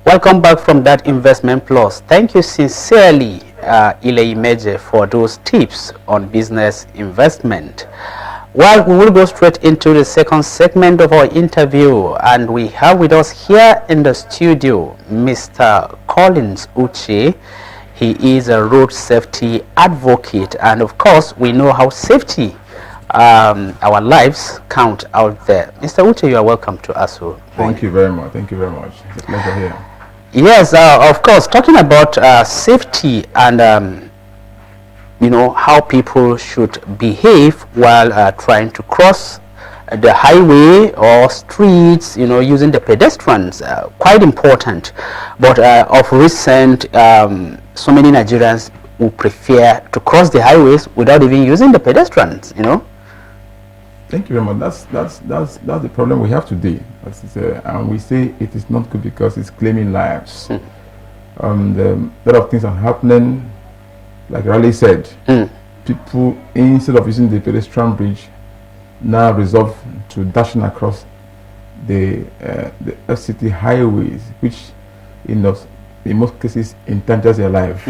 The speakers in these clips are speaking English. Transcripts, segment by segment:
Welcome back from that Investment Plus. Thank you sincerely, Ile Imeje, for those tips on business investment. Well, we will go straight into the second segment of our interview, and we have with us here in the studio Mr. Collins Uche. He is a road safety advocate, and of course, we know how safety, our lives count out there. Mr. Uche, you are welcome to Aso. Thank you very much. Thank you very much. It's a pleasure here. Yes, of course, talking about safety and you know, how people should behave while trying to cross the highway or streets, you know, using the pedestrians, quite important. But of recent, so many Nigerians who prefer to cross the highways without even using the pedestrians, you know. Thank you very much. That's the problem we have today. And we say it is not good because it's claiming lives. A lot of things are happening. Like Raleigh said, people, instead of using the pedestrian bridge, now resolve to dashing across the FCT highways, which in most cases endangers their life.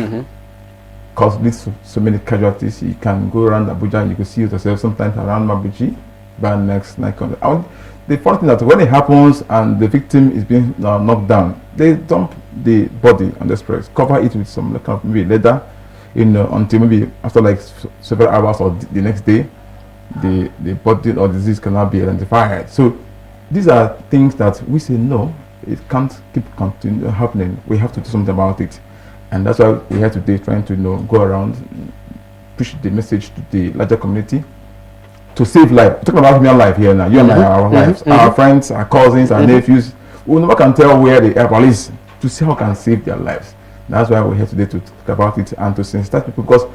Cause leads to so many casualties. You can go around Abuja and you can see yourself sometimes around Mabuchi, next. The funny thing that when it happens and the victim is being knocked down, they dump the body on the express, cover it with some kind of maybe leather, until maybe after like several hours or the next day, the body or disease cannot be identified. So these are things that we say no, it can't keep happening. We have to do something about it, and that's why we're here today, trying to go around, push the message to the larger community to save life. We're talking about human life here now. You and I are our lives, our friends, our cousins, our nephews. We never can tell where they are, police, to see how we can save their lives. That's why we're here today to talk about it and to sensitize people. Because,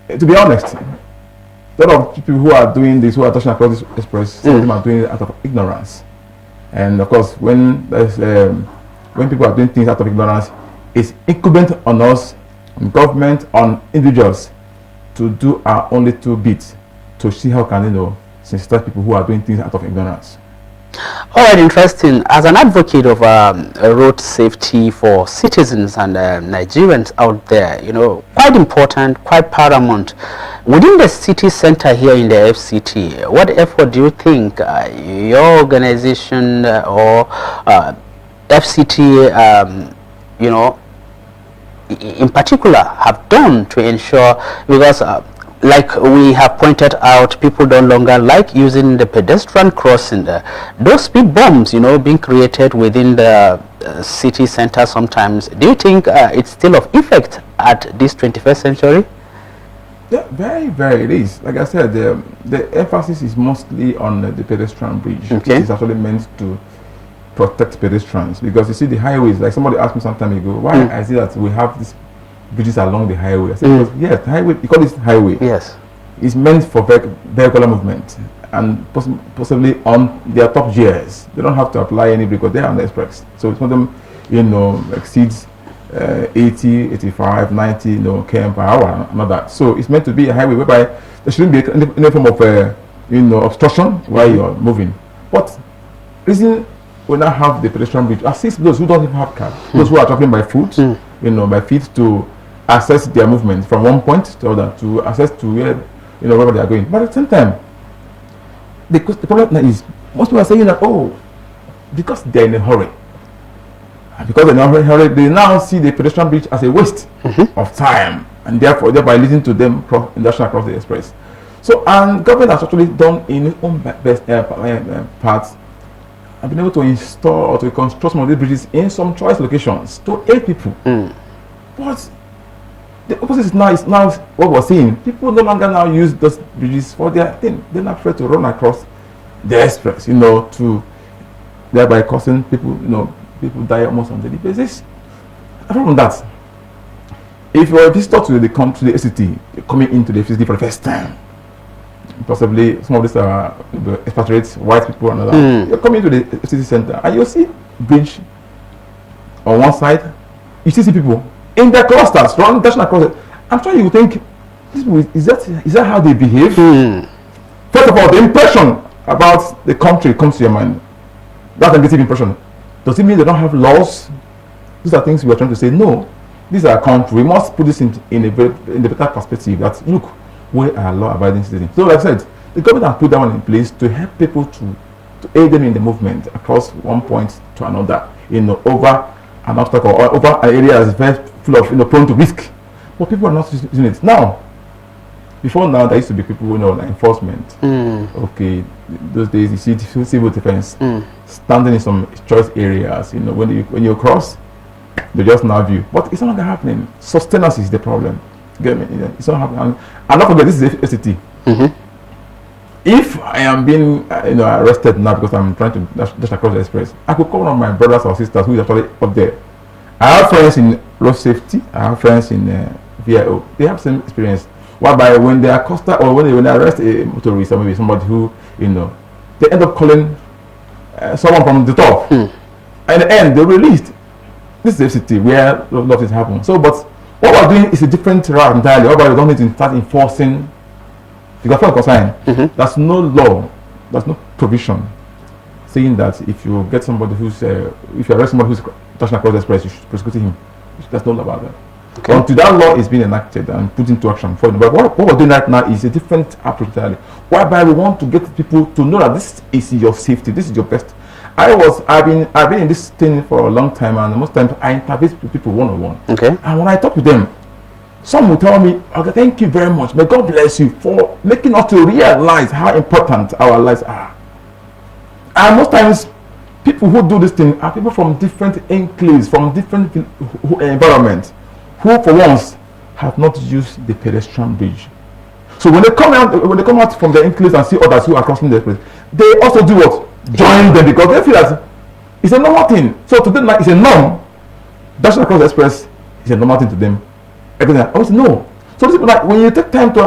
to be honest, a lot of people who are doing this, who are touching across this express, some of them are doing it out of ignorance. And of course, when people are doing things out of ignorance, it's incumbent on us, on government, on individuals, to do our only two bits to see how can sensitize people who are doing things out of ignorance. All right, interesting. As an advocate of road safety for citizens and Nigerians out there, quite important, quite paramount. Within the city center here in the FCT, what effort do you think your organization or FCT, in particular, have done to ensure, because like we have pointed out, people no longer like using the pedestrian crossing. Those speed bumps, being created within the city center sometimes. Do you think it's still of effect at this 21st century? Yeah, very, very it is. Like I said, the emphasis is mostly on the pedestrian bridge. Okay. It is actually meant to protect pedestrians, because you see the highways, like somebody asked me some time ago, why I see that we have these bridges along the highway. I said, because, yes, the highway, because it's highway. Yes. It's meant for vehicular movement and possibly on their top gears. They don't have to apply any brake because they are on the express. So some of them, exceeds 80, 85, 90, km per hour and all that. So it's meant to be a highway whereby there shouldn't be any form of, obstruction while you're moving. But reason we now have the pedestrian bridge, assist those who don't even have cars, those who are traveling by foot, by feet, to access their movement from one point to other, to access to wherever they are going. But at the same time, the problem now is most people are saying that because they're in a hurry, and because they're in a hurry, they now see the pedestrian bridge as a waste of time, and thereby leading to them dashing across the express. So, and government has actually done in its own best parts, I've been able to install or to construct some of these bridges in some choice locations to aid people. But the opposite is now what we're seeing. People no longer now use those bridges for their thing. They're not afraid to run across the express, to thereby causing people, people die almost on a daily basis. Apart from that, if you're a visitor to the country, the FCT, coming into the FCT for the first time, possibly some of these are expatriates, white people and all that, you're coming to the FCT center and you'll see bridge on one side, you see people in their clusters running, dashing across it. I'm sure you think, is that how they behave? First of all, the impression about the country comes to your mind. That negative impression. Does it mean they don't have laws These are things we are trying to say, no, these are country. We must put this in a better perspective that, look, we are law-abiding citizens. So like I said, the government has put that one in place to help people to aid them in the movement across one point to another, over an obstacle or over an area that is very full of, prone to risk. But people are not using it. Now, before now, there used to be people, like enforcement. Okay, those days you see civil defense standing in some choice areas. When you cross, they just nav you. But it's no longer happening. Sustenance is the problem. Get me? It's not happening. And not forget, this is FCT. If I am being arrested now because I'm trying to dash across the express, I could call one of my brothers or sisters who is actually up there. I have friends in road safety. I have friends in VIO. They have same experience. Whereby when they accost or when they arrest a motorist or maybe somebody who, they end up calling someone from the top. At the end, they're released. This is FCT where a lot of things happen. So, but what we're doing is a different route entirely. Whereby we don't need to start enforcing. Because for concern, there's no law, there's no provision saying that if you get somebody who's, if you arrest somebody who's dashing across the express, you should prosecute him. There's no law about that. Okay. Until that law is being enacted and put into action. But what we're doing right now is a different approach entirely, whereby we want to get people to know that this is your safety, this is your best. I've been in this thing for a long time, and most times I interview people one-on-one. Okay. And when I talk with them, some will tell me, okay, thank you very much. May God bless you for making us to realize how important our lives are. And most times, people who do this thing are people from different enclaves, from different environments, who for once have not used the pedestrian bridge. So when they come out from the enclaves and see others who are crossing the express, they also do what? Join them, because they feel that it's a normal thing. So to them, it's a norm. Dashing across the express is a normal thing to them. Everything. I was no. So these people, when you take time to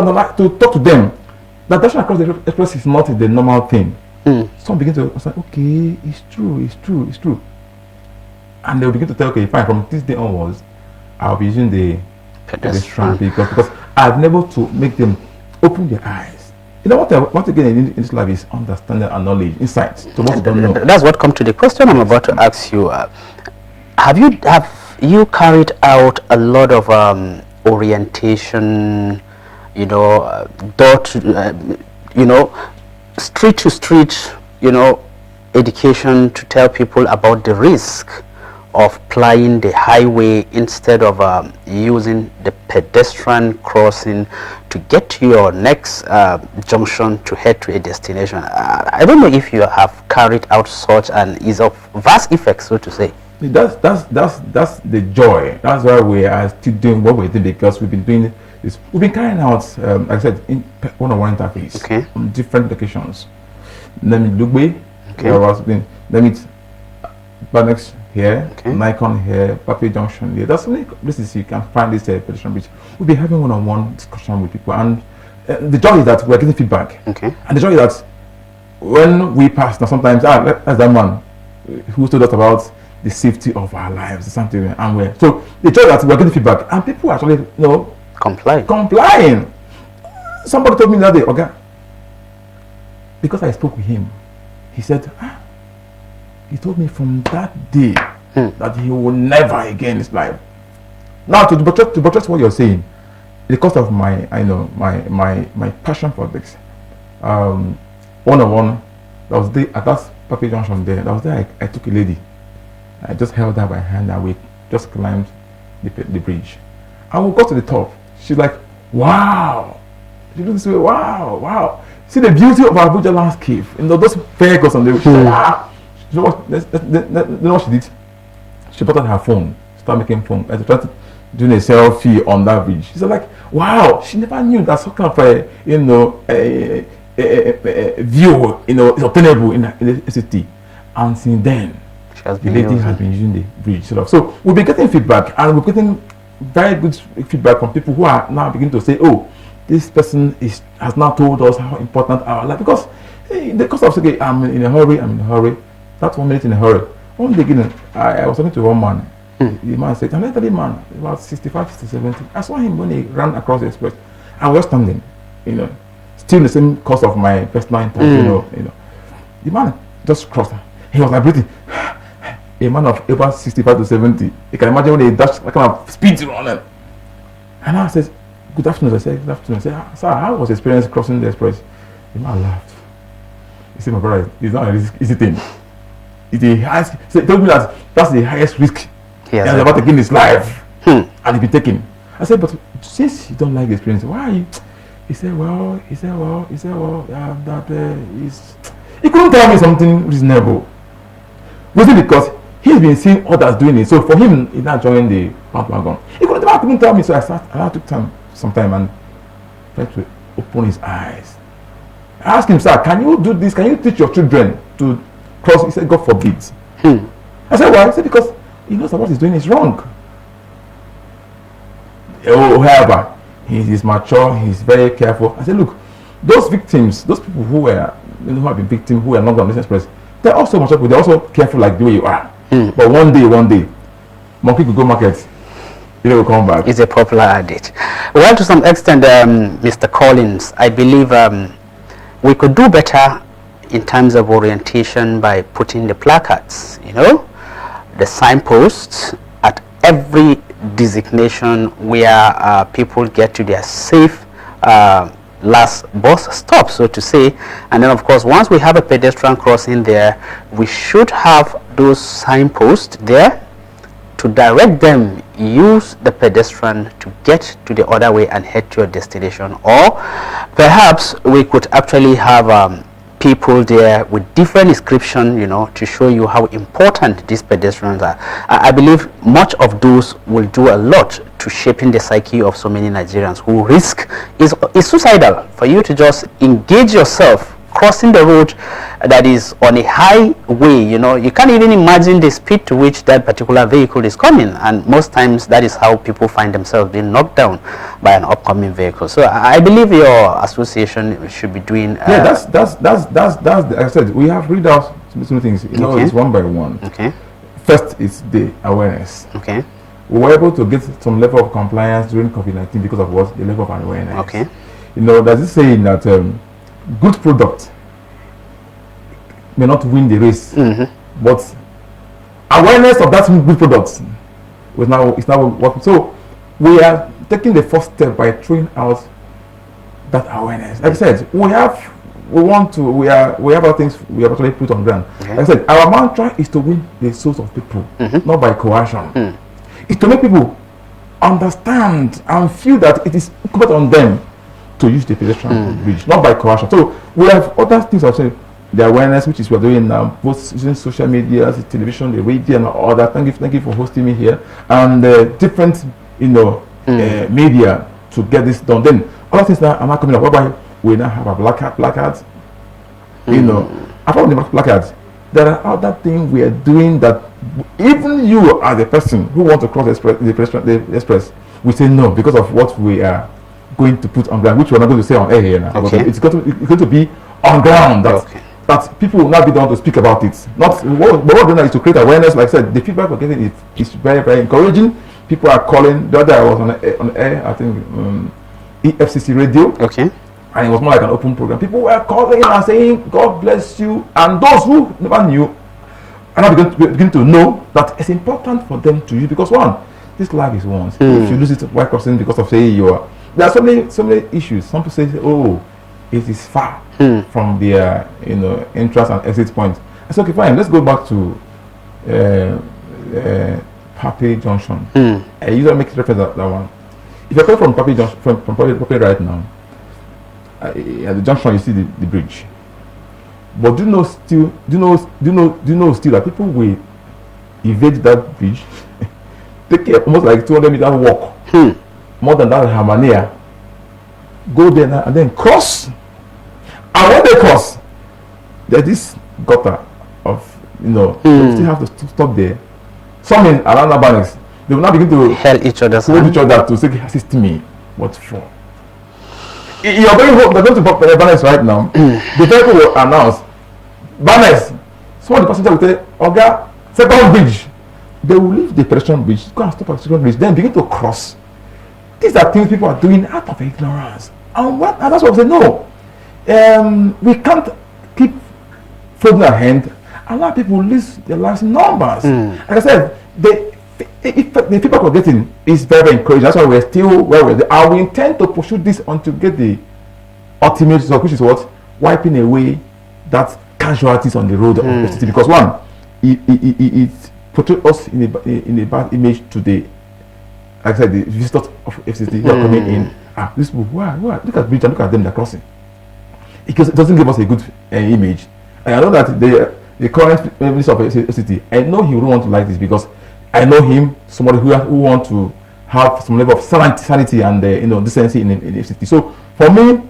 talk to them, that dashing across the express is not the normal thing. Some begin to say, okay, it's true. And they'll begin to tell, okay, fine, from this day onwards, I'll be using the pedestrian because I've never to make them open their eyes. What again in this life is understanding and knowledge, insights to what you don't know. That's what comes to the question I'm about to ask you. Have you carried out a lot of orientation, street to street, education to tell people about the risk of plying the highway instead of using the pedestrian crossing to get to your next junction to head to a destination? I don't know if you have carried out such, and is of vast effect, so to say. That's the joy. That's why we are still doing what we're doing, because we've been doing this. We've been carrying out, like I said, in one-on-one interface on different locations. Let me Lugbe, let me Banex here, Nikon here, Papi Junction here. That's many places you can find this pedestrian bridge. We'll be having one-on-one discussion with people, and the joy is that we're getting feedback. And the joy is that when we pass, now sometimes that's that man who told us about the safety of our lives, something, and we're so the joy that we're getting feedback, and people actually complying. Somebody told me that day, okay, because I spoke with him, he said, he told me from that day that he will never again in his life. Now to buttress what you're saying, because of my passion for this, one-on-one, that was there at that Papi Junction there. That was there. I took a lady. I just held her by hand and we just climbed the bridge. And we got to the top. She's like, wow. She looked this way, wow. See the beauty of our Abuja landscape. Those vehicles on the way. She's like, wow. You know what she did? She put on her phone, started making phone, and started doing a selfie on that bridge. She's like, wow. She never knew that some kind of a view, is obtainable in the city. And since then, the lady has been using the bridge. So we'll be getting feedback, and we're getting very good feedback from people who are now beginning to say, oh, this person has now told us how important our life, because the cost of saying, I'm in a hurry. That's 1 minute in a hurry. One day again, I was talking to one man. The man said, an elderly man, about 65, 70. I saw him when he ran across the express. I was standing, still the same cost of my personal interview, The man just crossed. He was like breathing. a man of over 65 to 70. You can imagine when they dash that kind of speed running. And I said, good afternoon. I said, good afternoon. I said, sir, how was the experience crossing the express? The man laughed. He said, my brother, it's not an easy thing. It's the highest. He told me that that's the highest risk he has ever taken in his life. And he been taken. I said, but since you don't like the experience, why are you? He said, he couldn't tell me something reasonable. Was it because he's been seeing others doing it? So for him, he's not joining the bandwagon. He couldn't tell me, so I took some time and tried to open his eyes. I asked him, sir, can you do this? Can you teach your children to cross? He said, God forbid. I said, why? He said, because he knows that what he's doing is wrong. However, he is mature, he's very careful. I said, look, those victims, those people who have been victims, who are not on this express, they're also mature, but they're also careful like the way you are. But one day, monkey could go market, it will come back. It's a popular adage. Well, to some extent, Mr. Collins, I believe we could do better in terms of orientation by putting the placards, the signposts at every designation where people get to their safe last bus stop, so to say. And then of course, once we have a pedestrian crossing there, we should have those signposts there to direct them, use the pedestrian to get to the other way and head to your destination. Or perhaps we could actually have people there with different description, to show you how important these pedestrians are. I believe much of those will do a lot to shaping the psyche of so many Nigerians who risk is suicidal. For you to just engage yourself crossing the road that is on a highway, you can't even imagine the speed to which that particular vehicle is coming, and most times that is how people find themselves being knocked down by an upcoming vehicle. So I believe your association should be doing that's like I said, we have read out some things, it's one by one. First is the awareness. We were able to get some level of compliance during COVID-19 because of what? The level of awareness. There's this saying that good product may not win the race, but awareness of that good product is now working. So we are taking the first step by throwing out that awareness. Like I said, we have other things we have actually put on ground. Like I said, our mantra is to win the souls of people, not by coercion. It's to make people understand and feel that it is incumbent on them to use the pedestrian bridge, not by coercion. So we have other things also, the awareness, which is we're doing now, both using social media, the television, the radio, and all that. Thank you for hosting me here, and different media to get this done. Then other things that are not coming up, whereby we now have a placards. Apart from the placards, there are other things we are doing that even you as a person who want to cross the express, we say no because of what we are going to put on ground, which we're not going to say on air here now. It's going to be on ground that people will not be the one to speak about it. Not what we're doing is to create awareness. Like I said, the feedback we're getting is very, very encouraging. People are calling. The other day I was on air, I think EFCC radio. And it was more like an open program. People were calling and saying, God bless you. And those who never knew are now begin to know that it's important for them to use, because one, this life is once. If you lose it while crossing because of saying you are, there are so many issues. Some people say, oh, it is far from the entrance and exit point. I said, okay, fine, let's go back to Pape Junction. I usually make reference to that one. If you're coming from Pape Junction, from Pape right now, at the junction you see the bridge. But do you know still that people will evade that bridge? Take almost like 200 meter walk. More than that, Hamania. Go there now and then cross. And when they cross, there's this gutter of you still have to stop there. Some in around Abanis, they will now begin to help each other to say, assist me. What for? You're going to Barnes right now. The vehicle will announce Barnes. Some of the passengers will say, Oga, second bridge. They will leave the pedestrian bridge, go and stop at the second bridge, then begin to cross. These are things people are doing out of ignorance. And that's what I say, no. We can't keep folding our hand a lot of people lose their lives in numbers. Like I said, the feedback we're getting is very, very encouraging. That's why we're still where we're there. And we intend to pursue this until get the ultimate result, which is what? Wiping away that casualties on the road of FCT. Because one, it portrays us in a bad image today. Like I said, the visitors of FCT who are coming in, these people, wow, look at bridge and look at them, they're crossing. Because it doesn't give us a good image. And I know that the current minister of FCT, I know he wouldn't want to like this, because I know him, somebody who want to have some level of sanity and decency in FCT. So for me,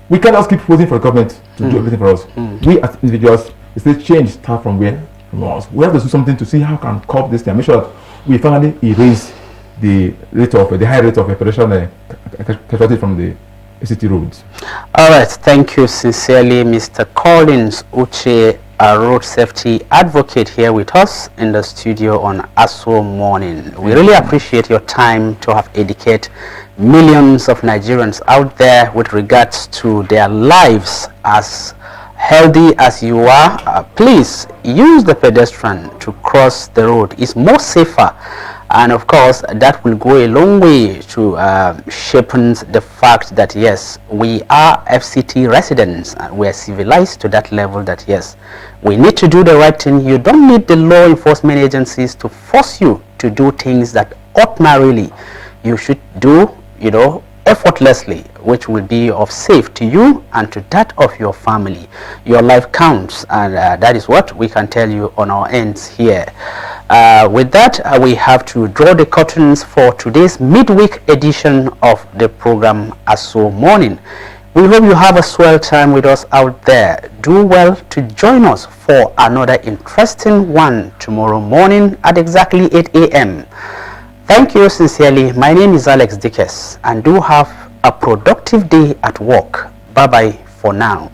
we can't just keep waiting for the government to do everything for us. We as individuals, it's the change start from where? From us. We have to do something to see how we can curb this thing. Make sure that we finally erase the high rate of operation casualty from the city roads. All right, thank you sincerely, Mr. Collins Uche, a road safety advocate, here with us in the studio on Aso Morning. We really appreciate your time to have educated millions of Nigerians out there with regards to their lives. As healthy as you are, please use the pedestrian to cross the road. It's more safer, and of course that will go a long way to shaping the fact that yes, we are FCT residents and we are civilized to that level that yes, we need to do the right thing. You don't need the law enforcement agencies to force you to do things that ordinarily you should do, effortlessly, which will be of safe to you and to that of your family. Your life counts, and that is what we can tell you on our ends here. With that, we have to draw the curtains for today's midweek edition of the program Aso Morning. We hope you have a swell time with us out there. Do well to join us for another interesting one tomorrow morning at exactly 8 a.m. Thank you sincerely. My name is Alex Dickes, and do have a productive day at work. Bye-bye for now.